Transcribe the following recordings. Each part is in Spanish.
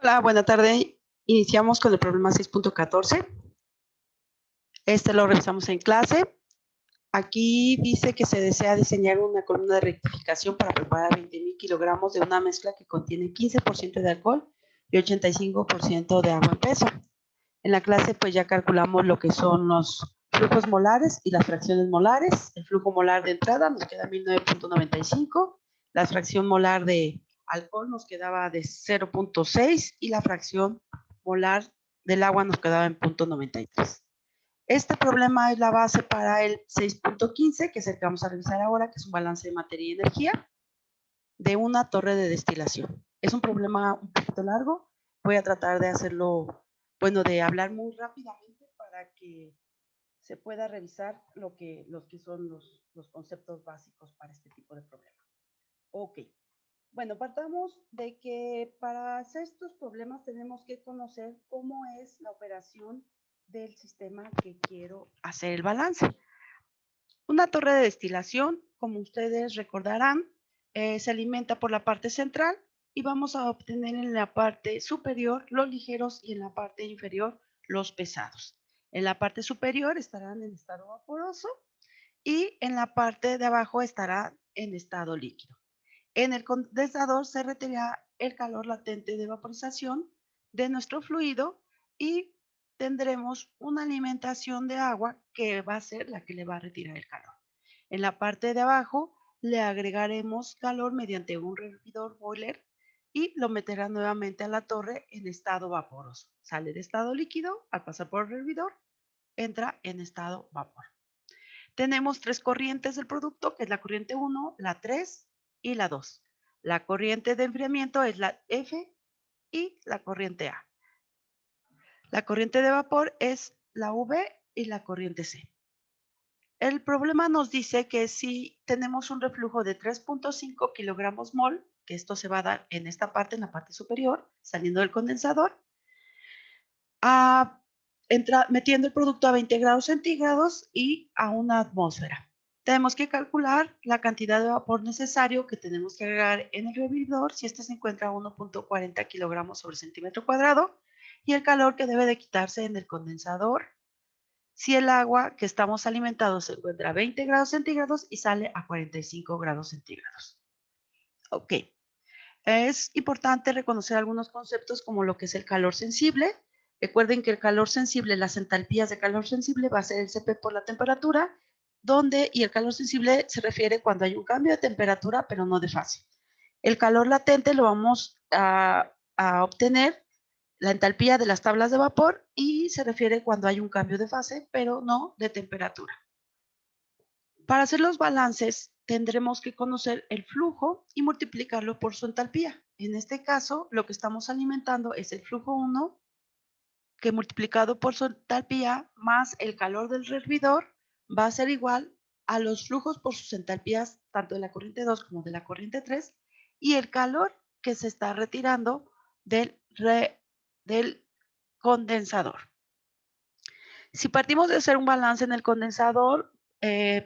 Hola, buena tarde. Iniciamos con el problema 6.14. Este lo revisamos en clase. Aquí dice que se desea diseñar una columna de rectificación para preparar 20,000 kilogramos de una mezcla que contiene 15% de alcohol y 85% de agua en peso. En la clase pues ya calculamos lo que son los flujos molares y las fracciones molares. El flujo molar de entrada nos queda 1009.95. La fracción molar de alcohol nos quedaba de 0.6 y la fracción molar del agua nos quedaba en 0.93. Este problema es la base para el 6.15, que es el que vamos a revisar ahora, que es un balance de materia y energía de una torre de destilación. Es un problema un poquito largo. Voy a tratar de hacerlo, de hablar muy rápidamente para que se pueda revisar lo que son los conceptos básicos para este tipo de problema. Ok. Bueno, partamos de que para hacer estos problemas tenemos que conocer cómo es la operación del sistema que quiero hacer el balance. Una torre de destilación, como ustedes recordarán, se alimenta por la parte central y vamos a obtener en la parte superior los ligeros y en la parte inferior los pesados. En la parte superior estarán en estado vaporoso y en la parte de abajo estará en estado líquido. En el condensador se retirará el calor latente de vaporización de nuestro fluido y tendremos una alimentación de agua que va a ser la que le va a retirar el calor. En la parte de abajo le agregaremos calor mediante un hervidor boiler y lo meterá nuevamente a la torre en estado vaporoso. Sale de estado líquido, al pasar por el hervidor, entra en estado vapor. Tenemos tres corrientes del producto, que es la corriente 1, la 3 y la 2. La corriente de enfriamiento es la F y la corriente A. La corriente de vapor es la V y la corriente C. El problema nos dice que si tenemos un reflujo de 3.5 kilogramos mol, que esto se va a dar en esta parte, en la parte superior, saliendo del condensador, metiendo el producto a 20 grados centígrados y a una atmósfera. Tenemos que calcular la cantidad de vapor necesario que tenemos que agregar en el hervidor si este se encuentra a 1.40 kilogramos sobre centímetro cuadrado y el calor que debe de quitarse en el condensador si el agua que estamos alimentando se encuentra a 20 grados centígrados y sale a 45 grados centígrados. Ok. Es importante reconocer algunos conceptos como lo que es el calor sensible. Recuerden que el calor sensible, las entalpías de calor sensible va a ser el Cp por la temperatura, y el calor sensible se refiere cuando hay un cambio de temperatura, pero no de fase. El calor latente lo vamos a obtener, la entalpía de las tablas de vapor, y se refiere cuando hay un cambio de fase, pero no de temperatura. Para hacer los balances, tendremos que conocer el flujo y multiplicarlo por su entalpía. En este caso, lo que estamos alimentando es el flujo 1, que multiplicado por su entalpía más el calor del hervidor va a ser igual a los flujos por sus entalpías, tanto de la corriente 2 como de la corriente 3, y el calor que se está retirando del condensador. Si partimos de hacer un balance en el condensador,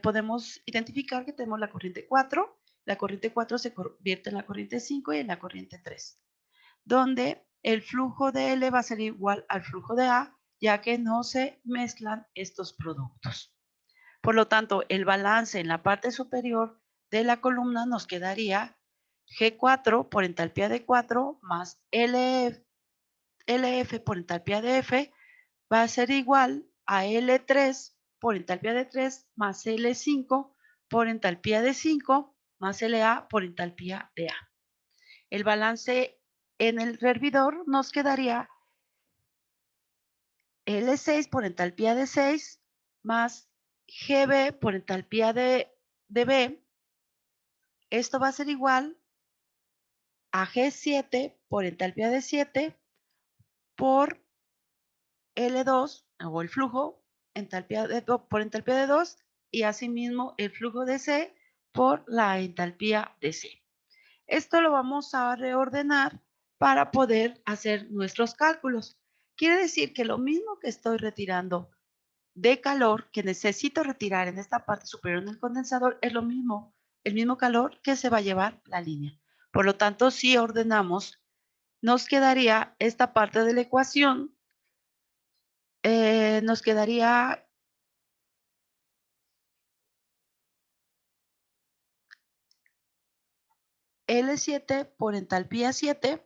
podemos identificar que tenemos la corriente 4. La corriente 4 se convierte en la corriente 5 y en la corriente 3, donde el flujo de L va a ser igual al flujo de A, ya que no se mezclan estos productos. Por lo tanto, el balance en la parte superior de la columna nos quedaría G4 por entalpía de 4 más LF por entalpía de F va a ser igual a L3 por entalpía de 3 más L5 por entalpía de 5 más LA por entalpía de A. El balance en el hervidor nos quedaría L6 por entalpía de 6 más GB por entalpía de B. Esto va a ser igual a G7 por entalpía de 7 por L2 o el flujo por entalpía de 2 y asimismo el flujo de C por la entalpía de C. Esto lo vamos a reordenar para poder hacer nuestros cálculos. Quiere decir que lo mismo que estoy retirando de calor que necesito retirar en esta parte superior del condensador es lo mismo, el mismo calor que se va a llevar la línea. Por lo tanto, si ordenamos nos quedaría esta parte de la ecuación, nos quedaría L7 por entalpía 7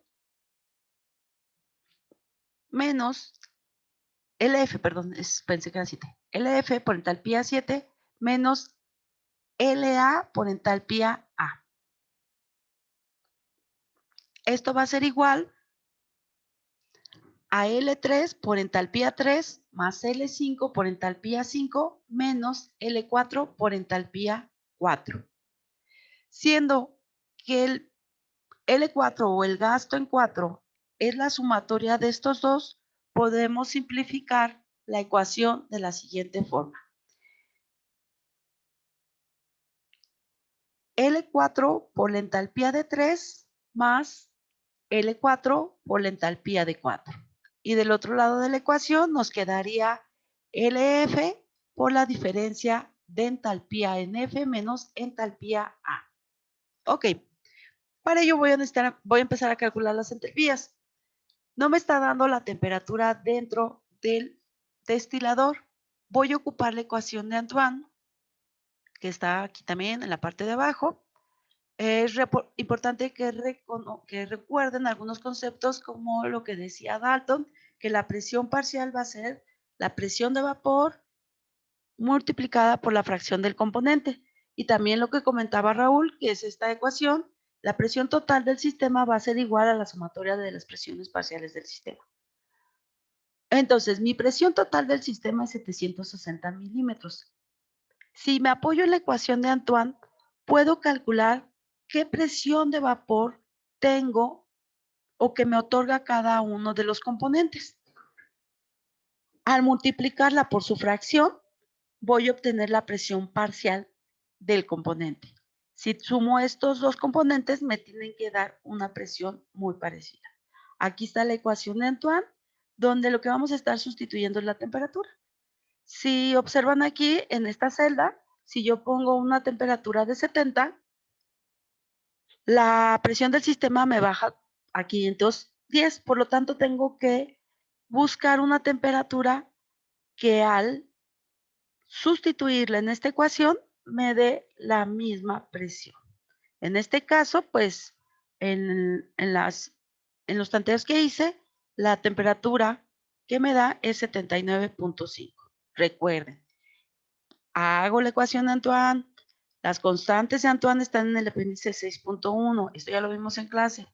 menos LF, perdón, pensé que era 7. LF por entalpía 7 menos LA por entalpía A. Esto va a ser igual a L3 por entalpía 3 más L5 por entalpía 5 menos L4 por entalpía 4. Siendo que el L4 o el gasto en 4 es la sumatoria de estos dos, podemos simplificar la ecuación de la siguiente forma. L4 por la entalpía de 3 más L4 por la entalpía de 4. Y del otro lado de la ecuación nos quedaría LF por la diferencia de entalpía en F menos entalpía A. Ok, para ello voy a empezar a calcular las entalpías. No me está dando la temperatura dentro del destilador. Voy a ocupar la ecuación de Antoine, que está aquí también en la parte de abajo. Es importante que recuerden algunos conceptos como lo que decía Dalton, que la presión parcial va a ser la presión de vapor multiplicada por la fracción del componente. Y también lo que comentaba Raúl, que es esta ecuación, la presión total del sistema va a ser igual a la sumatoria de las presiones parciales del sistema. Entonces, mi presión total del sistema es 760 milímetros. Si me apoyo en la ecuación de Antoine, puedo calcular qué presión de vapor tengo o que me otorga cada uno de los componentes. Al multiplicarla por su fracción, voy a obtener la presión parcial del componente. Si sumo estos dos componentes, me tienen que dar una presión muy parecida. Aquí está la ecuación de Antoine, donde lo que vamos a estar sustituyendo es la temperatura. Si observan aquí en esta celda, si yo pongo una temperatura de 70, la presión del sistema me baja a 510, por lo tanto tengo que buscar una temperatura que al sustituirla en esta ecuación me dé la misma presión. En este caso, pues en los tanteos que hice, la temperatura que me da es 79.5. Recuerden, hago la ecuación de Antoine. Las constantes de Antoine están en el apéndice 6.1. Esto ya lo vimos en clase.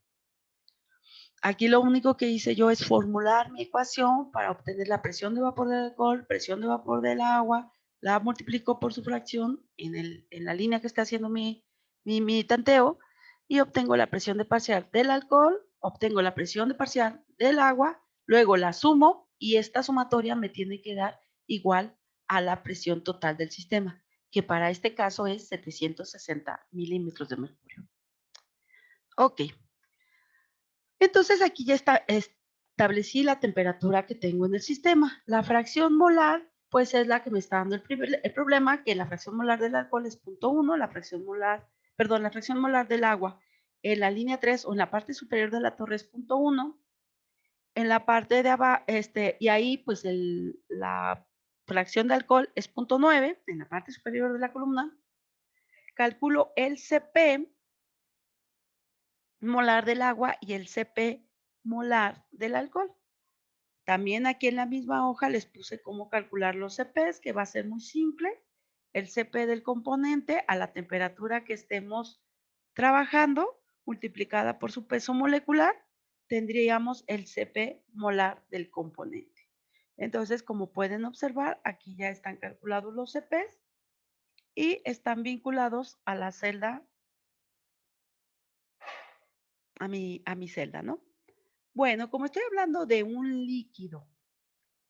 Aquí lo único que hice yo es formular mi ecuación para obtener la presión de vapor del alcohol, presión de vapor del agua, la multiplico por su fracción en la línea que está haciendo mi tanteo y obtengo la presión de parcial del alcohol, obtengo la presión de parcial del agua, luego la sumo y esta sumatoria me tiene que dar igual a la presión total del sistema, que para este caso es 760 milímetros de mercurio. Ok. Entonces aquí ya establecí la temperatura que tengo en el sistema. La fracción molar, pues es la que me está dando el problema, que la fracción molar del alcohol es 0.1, la fracción molar del agua en la línea 3 o en la parte superior de la torre es 0.1, en la parte de abajo, y ahí pues la fracción de alcohol es 0.9 en la parte superior de la columna. Calculo el CP molar del agua y el CP molar del alcohol. También aquí en la misma hoja les puse cómo calcular los CPs, que va a ser muy simple. El CP del componente a la temperatura que estemos trabajando, multiplicada por su peso molecular, tendríamos el CP molar del componente. Entonces, como pueden observar, aquí ya están calculados los CPs y están vinculados a la celda, a mi celda, ¿no? Bueno, como estoy hablando de un líquido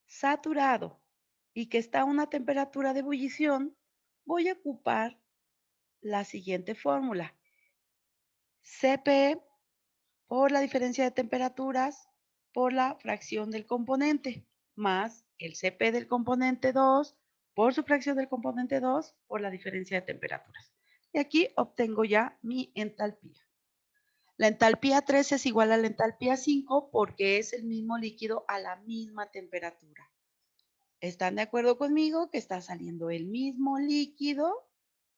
saturado y que está a una temperatura de ebullición, voy a ocupar la siguiente fórmula. Cp por la diferencia de temperaturas por la fracción del componente, más el Cp del componente 2 por su fracción del componente 2 por la diferencia de temperaturas. Y aquí obtengo ya mi entalpía. La entalpía 3 es igual a la entalpía 5 porque es el mismo líquido a la misma temperatura. ¿Están de acuerdo conmigo que está saliendo el mismo líquido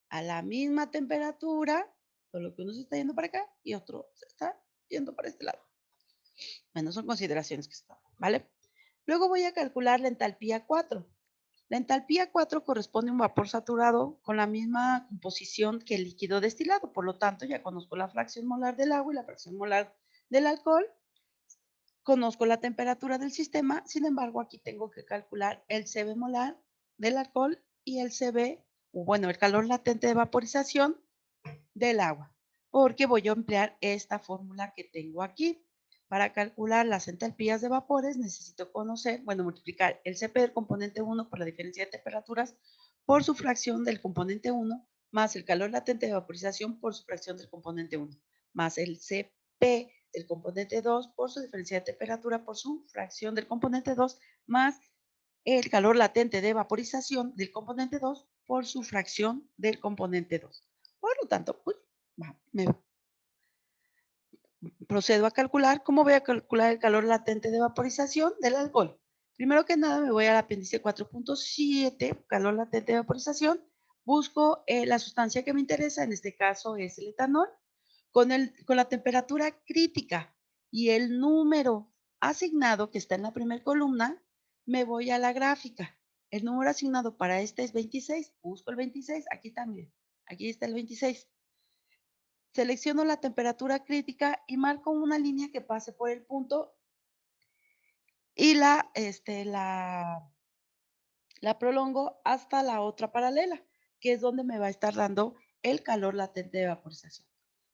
a la misma temperatura, solo que uno se está yendo para acá y otro se está yendo para este lado? Bueno, son consideraciones que están, ¿vale? Luego voy a calcular la entalpía 4. La entalpía 4 corresponde a un vapor saturado con la misma composición que el líquido destilado. Por lo tanto, ya conozco la fracción molar del agua y la fracción molar del alcohol. Conozco la temperatura del sistema. Sin embargo, aquí tengo que calcular el CB molar del alcohol y el CB, o bueno, el calor latente de vaporización del agua, porque voy a emplear esta fórmula que tengo aquí. Para calcular las entalpías de vapores necesito conocer, bueno, multiplicar el Cp del componente 1 por la diferencia de temperaturas por su fracción del componente 1 más el calor latente de vaporización por su fracción del componente 1 más el Cp del componente 2 por su diferencia de temperatura por su fracción del componente 2 más el calor latente de vaporización del componente 2 por su fracción del componente 2. Por lo tanto, pues, me procedo a calcular. ¿Cómo voy a calcular el calor latente de vaporización del alcohol? Primero que nada, me voy al apéndice 4.7, calor latente de vaporización. Busco la sustancia que me interesa, en este caso es el etanol, con la temperatura crítica y el número asignado que está en la primera columna, me voy a la gráfica. El número asignado para este es 26. Busco el 26, aquí también. Aquí está el 26. Selecciono la temperatura crítica y marco una línea que pase por el punto y la prolongo hasta la otra paralela, que es donde me va a estar dando el calor latente de vaporización.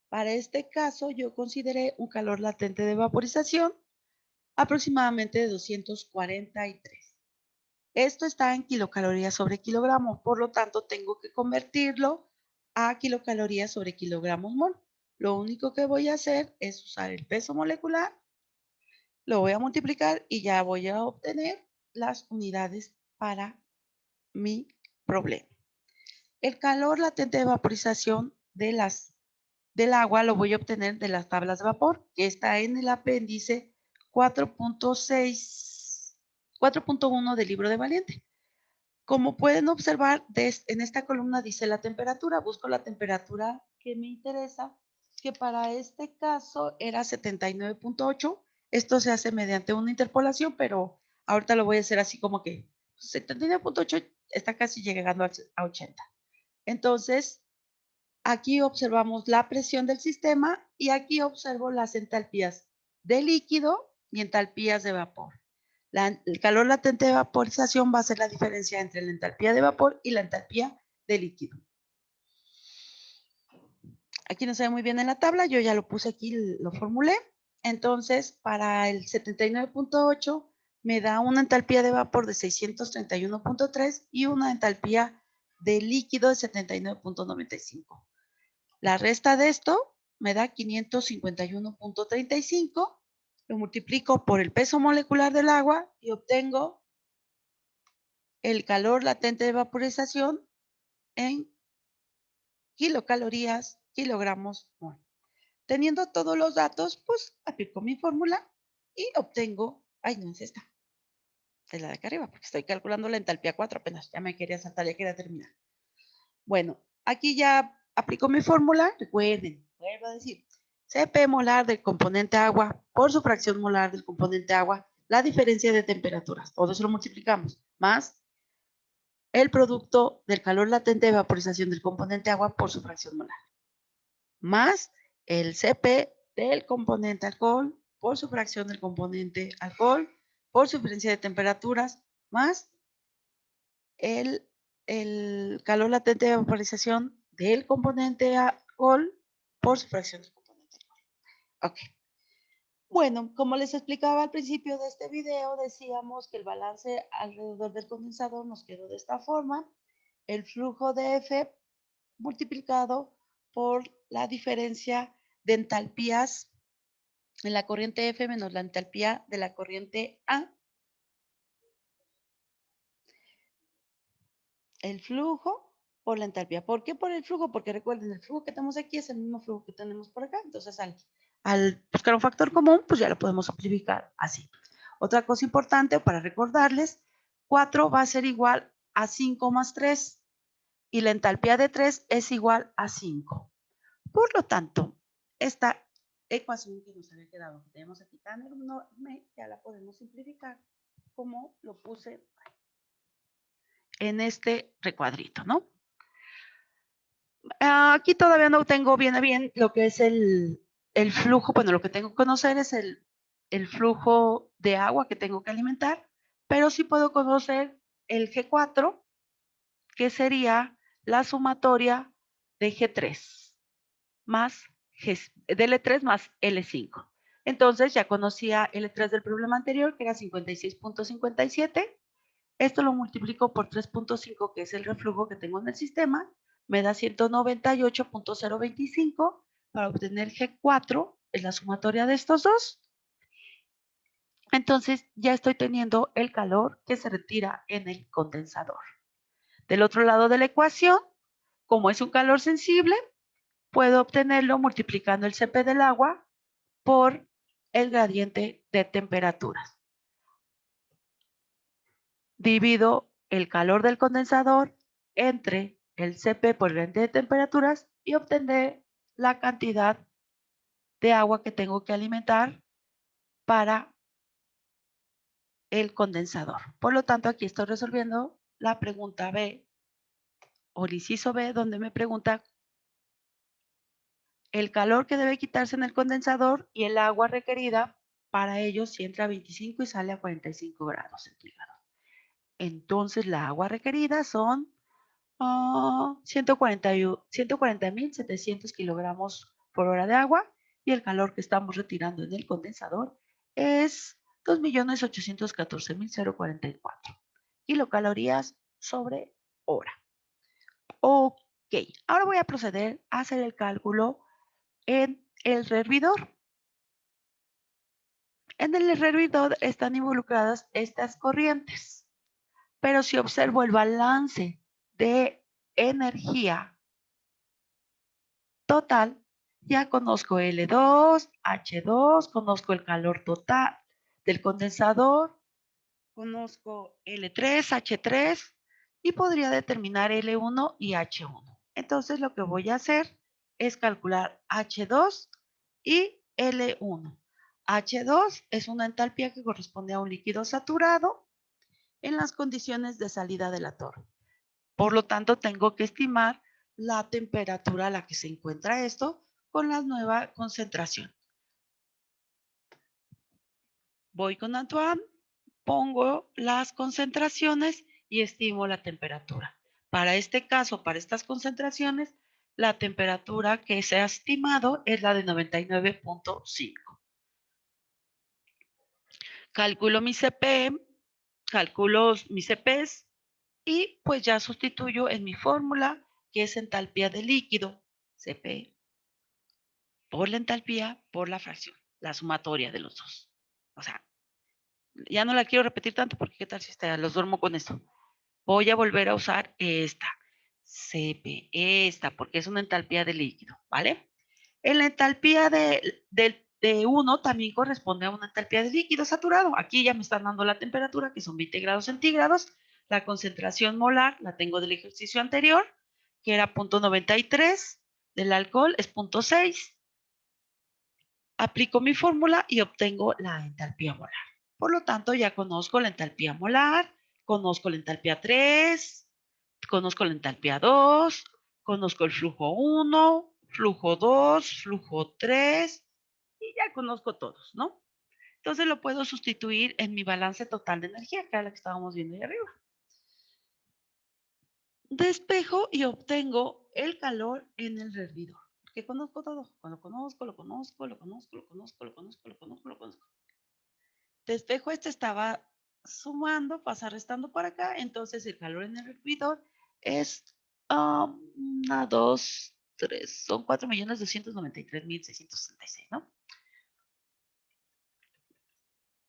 Para este caso, yo consideré un calor latente de vaporización aproximadamente de 243. Esto está en kilocalorías sobre kilogramo, por lo tanto, tengo que convertirlo a kilocalorías sobre kilogramos mol. Lo único que voy a hacer es usar el peso molecular, lo voy a multiplicar y ya voy a obtener las unidades para mi problema. El calor latente de vaporización del agua lo voy a obtener de las tablas de vapor, que está en el apéndice 4.1 del libro de Valiente. Como pueden observar, en esta columna dice la temperatura. Busco la temperatura que me interesa, que para este caso era 79.8. Esto se hace mediante una interpolación, pero ahorita lo voy a hacer así como que 79.8 está casi llegando a 80. Entonces, aquí observamos la presión del sistema y aquí observo las entalpías de líquido y entalpías de vapor. El calor latente de vaporización va a ser la diferencia entre la entalpía de vapor y la entalpía de líquido. Aquí no se ve muy bien en la tabla, yo ya lo puse aquí, lo formulé. Entonces, para el 79.8 me da una entalpía de vapor de 631.3 y una entalpía de líquido de 79.95. La resta de esto me da 551.35. Lo multiplico por el peso molecular del agua y obtengo el calor latente de vaporización en kilocalorías, kilogramos mol. Teniendo todos los datos, pues aplico mi fórmula y obtengo, ay, no es esta, es la de acá arriba, porque estoy calculando la entalpía 4 apenas, ya me quería saltar, ya quería terminar. Bueno, aquí ya aplico mi fórmula, recuerden, vuelvo a decir, Cp molar del componente agua por su fracción molar del componente agua, la diferencia de temperaturas, todo eso lo multiplicamos, más el producto del calor latente de vaporización del componente agua por su fracción molar, más el Cp del componente alcohol por su fracción del componente alcohol por su diferencia de temperaturas, más el calor latente de vaporización del componente alcohol por su fracción del componente alcohol. Ok. Bueno, como les explicaba al principio de este video, decíamos que el balance alrededor del condensador nos quedó de esta forma. El flujo de F multiplicado por la diferencia de entalpías en la corriente F menos la entalpía de la corriente A. El flujo por la entalpía. ¿Por qué por el flujo? Porque recuerden, el flujo que tenemos aquí es el mismo flujo que tenemos por acá. Entonces, al Al buscar un factor común, pues ya lo podemos simplificar así. Otra cosa importante para recordarles, 4 va a ser igual a 5 más 3 y la entalpía de 3 es igual a 5. Por lo tanto, esta ecuación que nos había quedado, que tenemos aquí tan enorme, ya la podemos simplificar como lo puse en este recuadrito, ¿no? Aquí todavía no tengo bien a bien lo que es el flujo. Bueno, lo que tengo que conocer es el flujo de agua que tengo que alimentar, pero sí puedo conocer el G4, que sería la sumatoria de G3 más de L3 más L5. Entonces ya conocía L3 del problema anterior, que era 56.57. Esto lo multiplico por 3.5, que es el reflujo que tengo en el sistema, me da 198.025 para obtener G4, es la sumatoria de estos dos. Entonces ya estoy teniendo el calor que se retira en el condensador. Del otro lado de la ecuación, como es un calor sensible, puedo obtenerlo multiplicando el Cp del agua por el gradiente de temperaturas. Divido el calor del condensador entre el Cp por el gradiente de temperaturas y obtendré la cantidad de agua que tengo que alimentar para el condensador. Por lo tanto, aquí estoy resolviendo la pregunta B o el inciso B, donde me pregunta el calor que debe quitarse en el condensador y el agua requerida para ello si entra a 25 y sale a 45 grados centígrados. Entonces, la agua requerida son 140.700 kilogramos por hora de agua y el calor que estamos retirando en el condensador es 2.814.044 kilocalorías sobre hora. Ok, ahora voy a proceder a hacer el cálculo en el hervidor. En el hervidor están involucradas estas corrientes, pero si observo el balance de energía total, ya conozco L2, H2, conozco el calor total del condensador, conozco L3, H3 y podría determinar L1 y H1. Entonces lo que voy a hacer es calcular H2 y L1. H2 es una entalpía que corresponde a un líquido saturado en las condiciones de salida de la torre. Por lo tanto, tengo que estimar la temperatura a la que se encuentra esto con la nueva concentración. Voy con Antoine, pongo las concentraciones y estimo la temperatura. Para este caso, para estas concentraciones, la temperatura que se ha estimado es la de 99.5. Calculo mi CP, calculo mis CPs y pues ya sustituyo en mi fórmula, que es entalpía de líquido, CP, por la entalpía, por la fracción, la sumatoria de los dos. O sea, ya no la quiero repetir tanto porque qué tal si los duermo con esto. Voy a volver a usar esta, CP, porque es una entalpía de líquido, ¿vale? En la entalpía de 1 también corresponde a una entalpía de líquido saturado. Aquí ya me están dando la temperatura, que son 20 grados centígrados. La concentración molar la tengo del ejercicio anterior, que era 0.93. Del alcohol es 0.6. Aplico mi fórmula y obtengo la entalpía molar. Por lo tanto, ya conozco la entalpía molar, conozco la entalpía 3, conozco la entalpía 2, conozco el flujo 1, flujo 2, flujo 3 y ya conozco todos, ¿no? Entonces lo puedo sustituir en mi balance total de energía, que era la que estábamos viendo ahí arriba. Despejo y obtengo el calor en el hervidor, porque conozco todo. Cuando conozco, lo conozco, lo conozco, lo conozco, lo conozco, lo conozco, lo conozco. Despejo estaba sumando, pasa restando para acá, entonces el calor en el hervidor es 1, 2, 3, son 4.293.666, ¿no?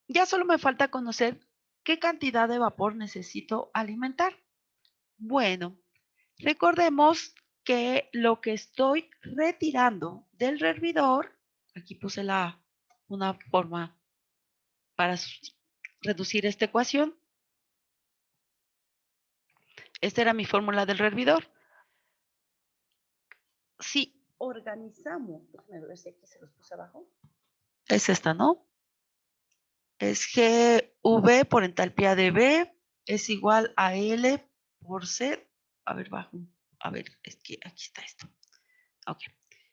Ya solo me falta conocer qué cantidad de vapor necesito alimentar. Bueno, recordemos que lo que estoy retirando del hervidor Aquí puse una forma para reducir esta ecuación. Esta era mi fórmula del hervidor. Si organizamos, déjame ver si aquí se los puse abajo. Es esta, ¿no? Es GV por entalpía de B es igual a L por C. A ver, bajo. A ver, es que aquí está esto. Ok.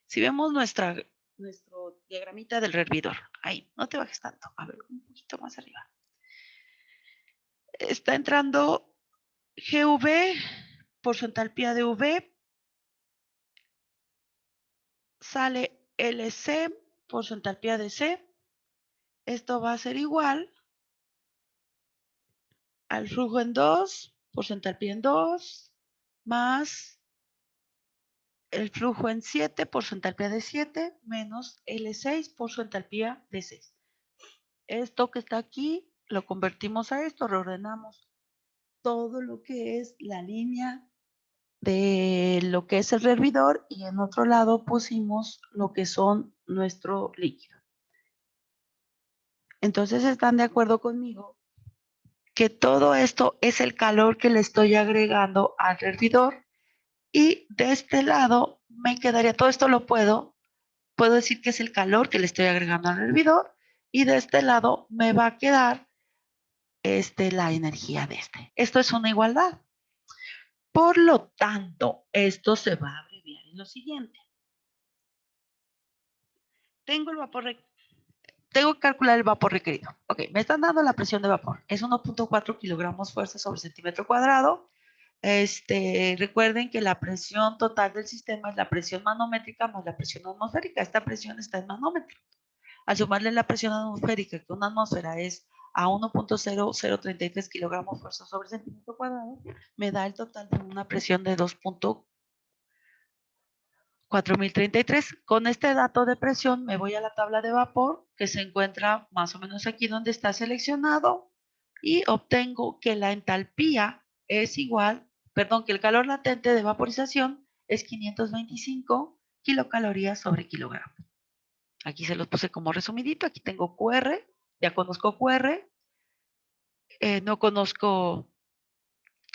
Si vemos nuestro diagramita del hervidor, ahí, no te bajes tanto. A ver, un poquito más arriba. Está entrando GV por su entalpía de V, sale LC por su entalpía de C. Esto va a ser igual al flujo en 2 por su entalpía en 2 más el flujo en 7 por su entalpía de 7 menos L6 por su entalpía de 6. Esto que está aquí lo convertimos a esto, reordenamos todo lo que es la línea de lo que es el hervidor y en otro lado pusimos lo que son nuestro líquido. Entonces están de acuerdo conmigo que todo esto es el calor que le estoy agregando al hervidor y de este lado me quedaría, todo esto lo puedo decir que es el calor que le estoy agregando al hervidor y de este lado me va a quedar la energía de este. Esto es una igualdad. Por lo tanto, esto se va a abreviar en lo siguiente. Tengo que calcular el vapor requerido. Ok, me están dando la presión de vapor. Es 1.4 kilogramos fuerza sobre centímetro cuadrado. Recuerden que la presión total del sistema es la presión manométrica más la presión atmosférica. Esta presión está en manómetro. Al sumarle la presión atmosférica, que una atmósfera es a 1.0033 kilogramos fuerza sobre centímetro cuadrado, me da el total de una presión de 2.4033. Con este dato de presión me voy a la tabla de vapor, que se encuentra más o menos aquí donde está seleccionado, y obtengo que la entalpía es igual, perdón, que el calor latente de vaporización es 525 kilocalorías sobre kilogramo. Aquí se los puse como resumidito. Aquí tengo QR, ya conozco QR, no conozco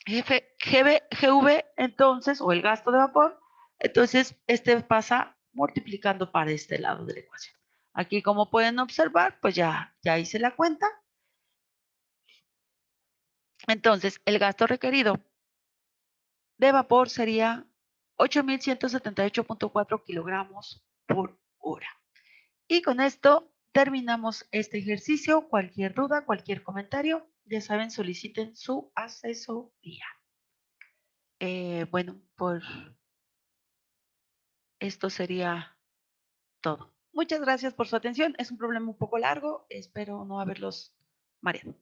GV, entonces, o el gasto de vapor. Entonces, pasa multiplicando para este lado de la ecuación. Aquí, como pueden observar, pues ya hice la cuenta. Entonces, el gasto requerido de vapor sería 8.178.4 kilogramos por hora. Y con esto terminamos este ejercicio. Cualquier duda, cualquier comentario, ya saben, soliciten su asesoría. Bueno, por esto sería todo. Muchas gracias por su atención. Es un problema un poco largo. Espero no haberlos mareado.